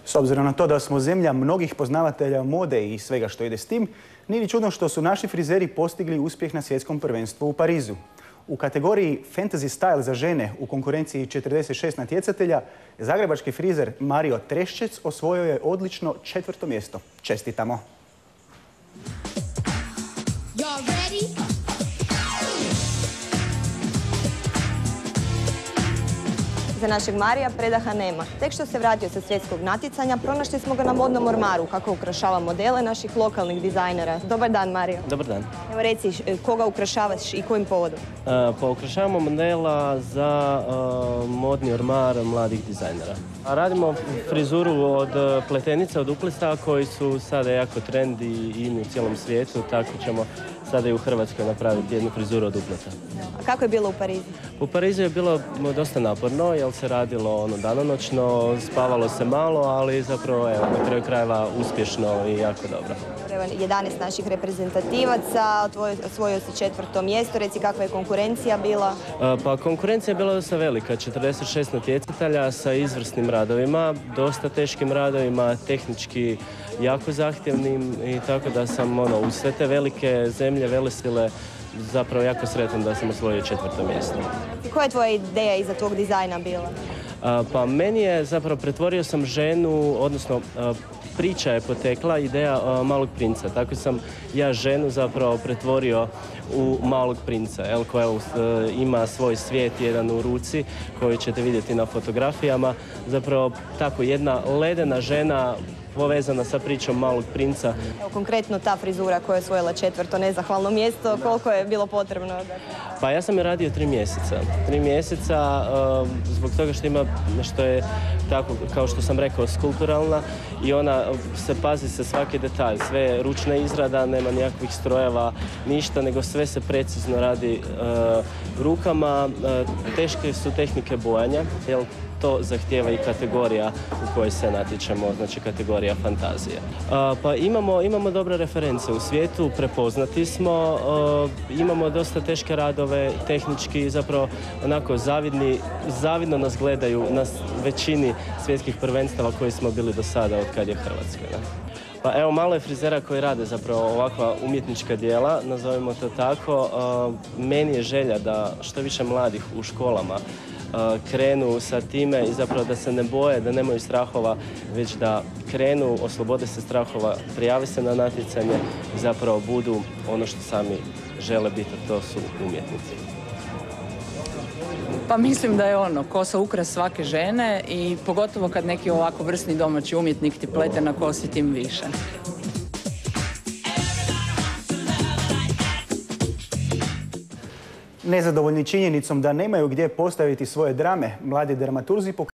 S obzirom na to da smo zemlja mnogih poznavatelja mode i svega što ide s tim, nije ni čudno što su naši frizeri postigli uspjeh na svjetskom prvenstvu u Parizu. U kategoriji Fantasy Style za žene u konkurenciji 46 natjecatelja, zagrebački frizer Mario Treščec osvojio je odlično 4. mjesto. Čestitamo! Za našeg Marija predaha nema. Tek što se vratio sa svjetskog natjecanja, pronašli smo ga na modnom ormaru kako ukrašava modele naših lokalnih dizajnera. Dobar dan, Mario. Dobar dan. Evo reci, koga ukrašavaš i kojim povodom? Pa ukrašavamo modela za modni ormar mladih dizajnera. Radimo frizuru od pletenica, od uplista koji su sada jako trend i u cijelom svijetu, tako ćemo sada i u Hrvatskoj napraviti jednu frizuru od upleta. A kako je bilo u Parizu? U Parizu je bilo dosta naporno, jer se radilo danonoćno, spavalo se malo, ali zapravo na kraju krajeva uspješno i jako dobro. 11 naših reprezentativaca, osvojio si 4. mjesto, reci kakva je konkurencija bila? Pa konkurencija je bila dosta velika, 46 natjecatelja sa izvrsnim radovima, dosta teškim radovima, tehnički jako zahtjevnim i tako da sam u sve te velike zemlje, velesile, zapravo jako sretan da sam osvojio 4. mjesto. Koja je tvoja ideja iza tvog dizajna bila? Pa meni je zapravo, pretvorio sam ženu, odnosno priča je potekla, ideja Malog princa. Tako sam ja ženu zapravo pretvorio u Malog princa, koja ima svoj svijet jedan u ruci koji ćete vidjeti na fotografijama. Zapravo tako jedna ledena žena povezana sa pričom Malog princa. Evo, konkretno ta frizura koja je osvojila 4. nezahvalno mjesto, koliko je bilo potrebno? Pa ja sam je radio 3 mjeseca. 3 mjeseca zbog toga što je tako, kao što sam rekao, skulpturalna i ona se pazi se svaki detalj. Sve je ručna izrada, nema nikakvih strojeva, ništa, nego sve se precizno radi rukama. Teške su tehnike bojanja, jer to zahtijeva i kategorija u kojoj se natječemo, znači kategorija fantazije. Pa imamo dobre reference u svijetu, prepoznati smo, imamo dosta teške radove, tehnički zapravo onako zavidno nas gledaju na većini svjetskih prvenstava koji smo bili do sada od kad je Hrvatska. Pa evo, malo je frizera koji rade zapravo ovakva umjetnička djela, nazovimo to tako. Meni je želja da što više mladih u školama krenu sa time i zapravo da se ne boje, da nemaju strahova, već da krenu, oslobode se strahova, prijave se na natjecanje i zapravo budu ono što sami žele biti, a to su umjetnici. Pa mislim da je kosa ukras svake žene i pogotovo kad neki ovako vrsni domaći umjetnik ti plete na kosi, tim više. Nezadovoljni činjenicom da nemaju gdje postaviti svoje drame, mladi dramaturzi